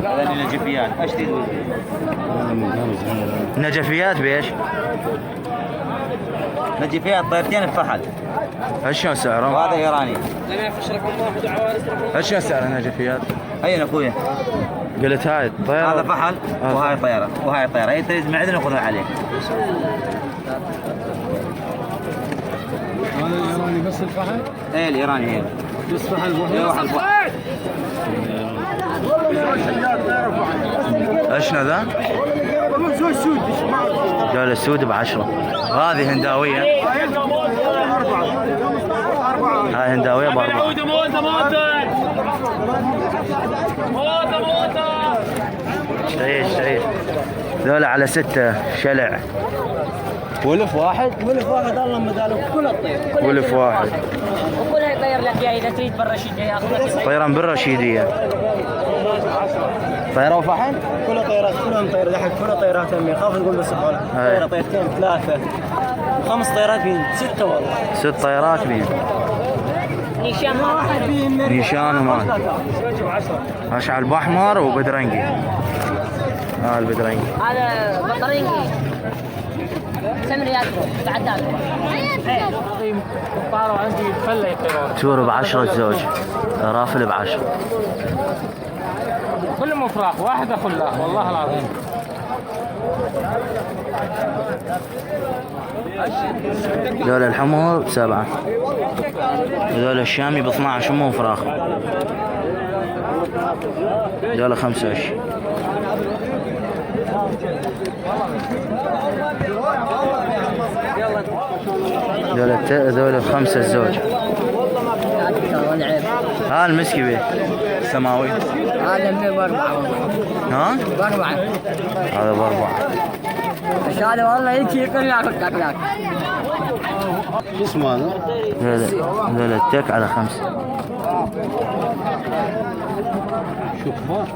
هذول نجفيات. ايش تريد؟ نجفيات بيش؟ نجفيات طيرتين بفحل. اشو سعرهم؟ وهذا ايراني. اشو سعر النجفيات؟ اين اخويا؟ قلت هاي طيارة. هذا فحل وهاي طياره وهاي طياره. اي تريد معدن وخذها عليه. هذا الايراني بس الفحل؟ ايه الايراني هي بس فحل يروح الفحل. اشنا ذا؟ قال السود ب10. هذه هنداوية. هاي هنداوية ب4. تعيش. ذولا على 6 شلع. ولف واحد الله مداله كل الطير. ولف واحد. وكلها يطير لك اياه اذا تريد بالرشيديه ياخذ. طيران بالرشيدية. طيرة وفحل؟ كلها طيارات كلهم طير دحين كلها طيارات امي خاف نقول بس طيره طيرتين 3 5 طيارات بين 6 والله 6 طيارات بين نيشان واحد نيشان ومال اشعل باحمر وبدرنجي. البدرنجي هذا بطريقي سمريات تعداد طاروا عندي فله يطيرون تور ب10 الزوج. رافل ب10. كلهم فراخ واحده خلاق والله العظيم. ذول الحمر ب7. ذول الشامي ب12 مو فراخ. ذول 25. ذول ب5 الزوج. ها المسكي بيه السماوي. هذا ب4. ها؟ ب4. هذا ب4. هذا والله يجي يقول ياخذ قبلك. شو اسمه هذا؟ ذول التك على 5. شو كبار؟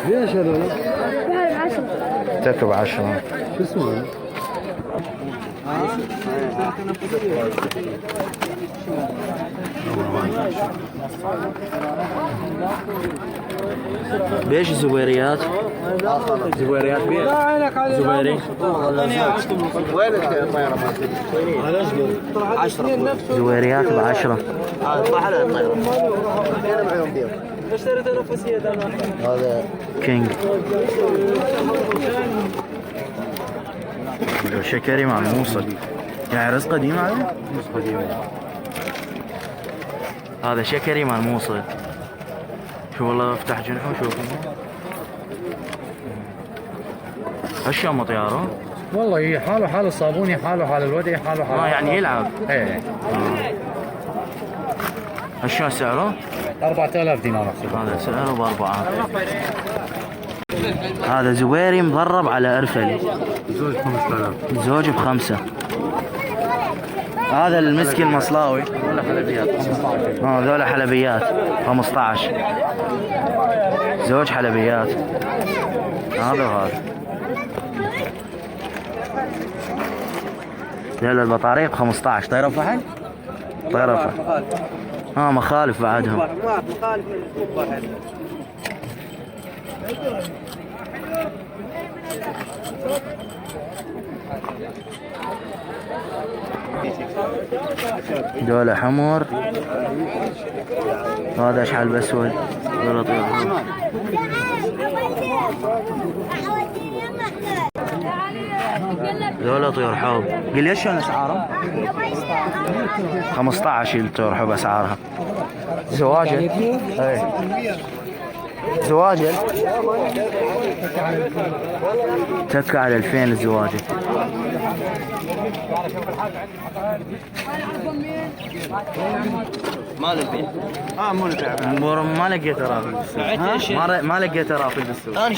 ليش هذول؟ تك ب10. شو اسمه هذا؟ بيش زبيريات؟ زبيريات بيش؟ زبيري؟ وين الطياره مالتك؟ هذا ايش قال؟ 10. زبيريات ب10. طلع على الطياره. انا معهم بيض. اشتريت نفسيه هذا كينج. شكري مع الموصل. يعني رزق قديم هذا؟ مش قديم. هذا شكري مع الموصل. شو والله افتح جنحه شوف. هالشام طياره؟ والله هي حاله حال الصابوني حاله حال الودي حاله حال يعني يلعب. ايه. هالشام سعره؟ 4000 دينار احسب. هذا سعره ب4. هذا زبيري مضرب على ارفلي. زوج 5000. زوج ب5. هذا المسكي المصلاوي. ولا حلبيات 15. ذولا حلبيات 15. زوج حلبيات. هذا وهذا. ذولا البطاريق 15. طيرة فحل؟ طيرة فحل. مخالف بعدهم. مخالف واحد. دولة حمر. هذا اشحال باسود. دولة طيور حمر. دولة طيور حب. قل لي شلون اسعارهم؟ 15 الطيور حب اسعارها. زواجل. اي زواجل. تكة على 2000 الزواجل. ما لقيت. مو نفع. ما لقيت رافل بالسوق. ما لقيت رافل بالسوق. لا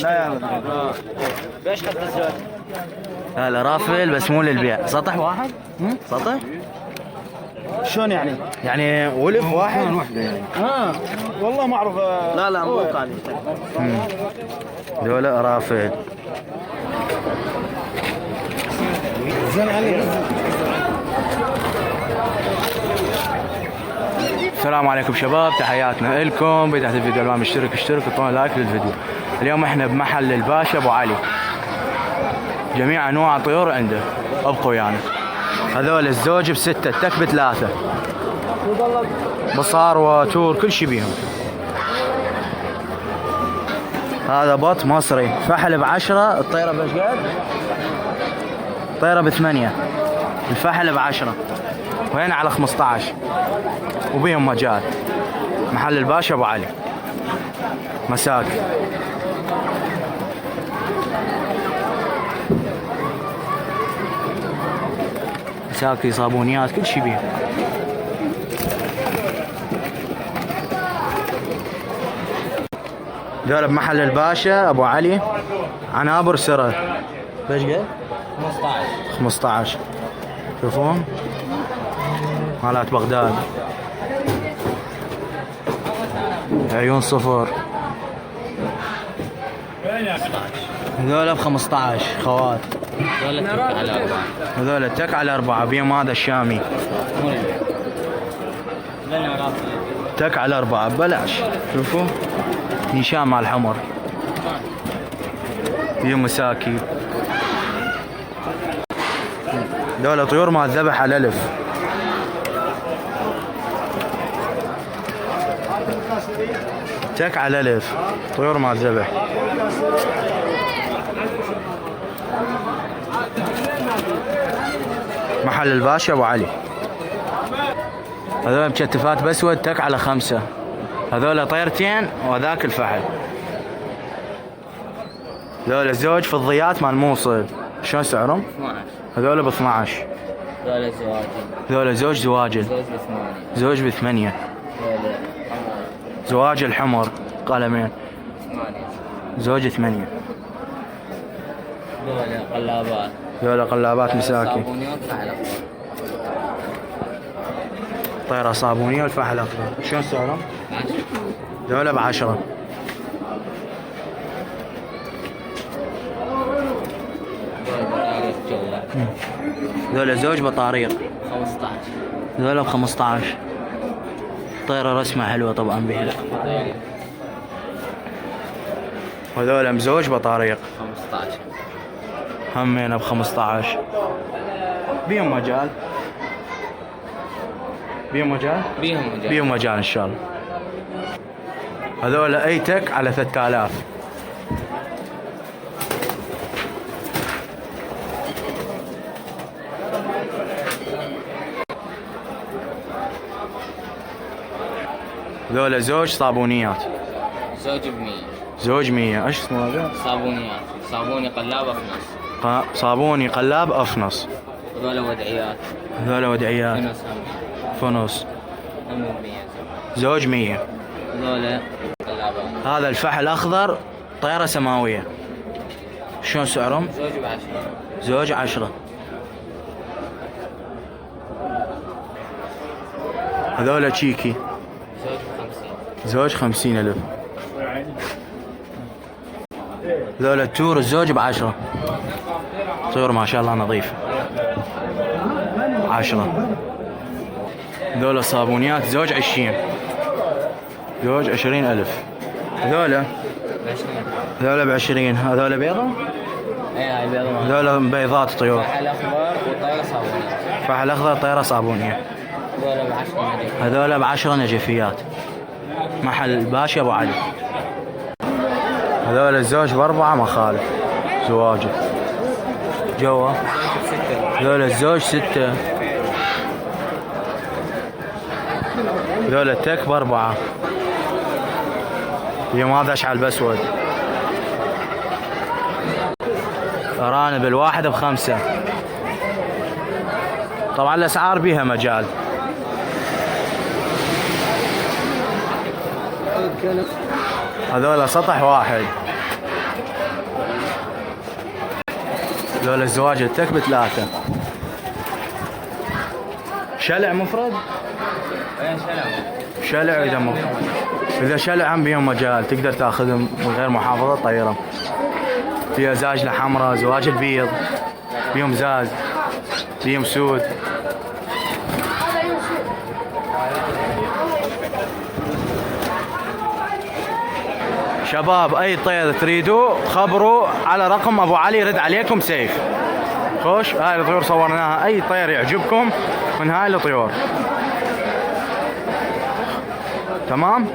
بيش خذ الزواج؟ لا رافل بس مو للبيع. سطح واحد؟ سطح؟ شلون يعني؟ يعني ولف واحد؟ وحده يعني. والله ما اعرف. لا مو قال. دولة رافل. زين عليك. السلام عليكم شباب، تحياتنا لكم. بداية الفيديو اللي ما مشترك اشترك وطون لايك للفيديو. اليوم احنا بمحل الباشا ابو علي، جميع انواع الطيور عنده، ابقوا ويانا. هذول الزوج بستة، التك بثلاثة، بصار وتور كل شي بيهم. هذا بط مصري فحل ب10، الطيرة بايش قد؟ الطيرة ب8، الفحل ب10، وهنا على 15 وبيهم مجال. محل الباشا ابو علي مساك. مساكي صابونيات كل شي بيهم. ذولا بمحل الباشا ابو علي عنابر سرة. ايش قد؟ 15. شوفون مالات بغداد، عيون صفر. هذول ب15 خوات. هذول التك على 4 بيهم. هذا الشامي تك على 4 ببلاش. شوفوا نيشان مع الحمر، بيهم مساكي. هذول طيور مال ذبح على 1000. تك على 1000 طيور مال ذبح. محل الباشا ابو علي. هذول مكتفات باسود تك على 5. هذول طيرتين وذاك الفحل. هذول الزوج فضيات مال موصل. شلون سعرهم؟ 12. هذول ب 12. هذول زوج زواجل. زوج ب8. زواج الحمر قلمين. زوج 8. هذول قلابات مساكي. طيرة صابونية والفحل اخضر. شلون سعرهم؟ هذول ب10. هذول زوج بطاريق 15. هذول ب15. طيرة رسمة حلوة طبعا بها. وهذول مزوج بطاريق 15 همين ب15. بيهم مجال. بيهم مجال ان شاء الله. هذول اي تك على 3000. هذول زوج صابونيات. زوج 100. ايش اسمه هذا؟ صابونيات. صابوني قلاب افنص. صابوني قلاب افنص. هذول ودعيات. فنص. زوج 100. هذول قلابات. هذا الفحل اخضر طيرة سماوية. شلون سعرهم؟ زوج 10. هذول تشيكي. زوج 50,000. هذول التور الزوج ب10. طيور ما شاء الله نظيفة. 10. هذول الصابونيات زوج 20. زوج 20,000. هذول ب20. هذول بيضة؟ اي بيضة. هذول بيضات طيور. فحل اخضر وطيرة صابونية. فحل اخضر طيرة صابونية. هذول ب10 نجفيات. محل الباشا ابو علي. هذول الزوج ب4 مخالف زواجه جوا. هذول الزوج 6. هذول التك ب4. اليوم هذا اشعل باسود. ارانب الواحد ب5. طبعا الاسعار بيها مجال. هذول سطح واحد. هذول الزواج التك ب3. شلع مفرد؟ شلع اذا مفرد. اذا شلع هم بيهم مجال، تقدر تاخذهم من غير محافظة طيرة. فيها زاجلة حمراء، زواج البيض، بيهم زاز، بيهم سود. شباب اي طير تريدوا خبروا على رقم ابو علي يرد عليكم سيف. خوش هاي الطيور صورناها، اي طير يعجبكم من هاي الطيور تمام.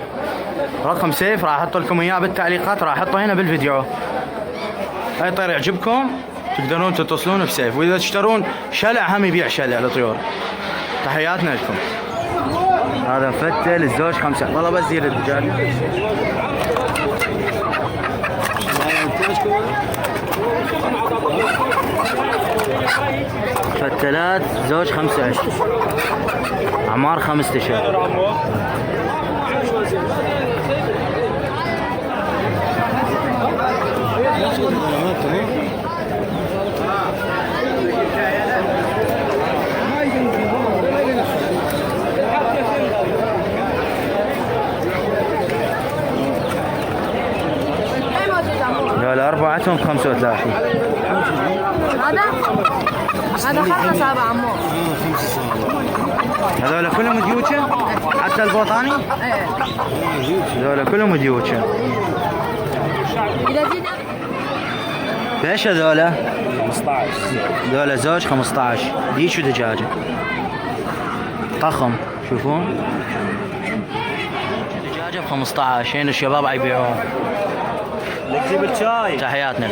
رقم سيف راح احط لكم اياه بالتعليقات، راح احطه هنا بالفيديو. اي طير يعجبكم تقدرون تتصلون بسيف، واذا تشترون شلع هم يبيع شلع الطيور. تحياتنا لكم. هذا مفتل الزوج 5 والله بس زين الرجال. فتلات زوج 25 اعمار 5 اشهر. لا أربعتهم 35. هذا خمسة سابع عمو. هذول كلهم ديوتشا حتى البوطاني؟ ايه هذول كلهم ديوتشا. ايش هذول؟ 15. هذول زوج 15 ديش ودجاجة ضخم شوفون. دجاجة ب 15 هنا الشباب عيبيعوها. لك جيب الشاي. تحياتنا.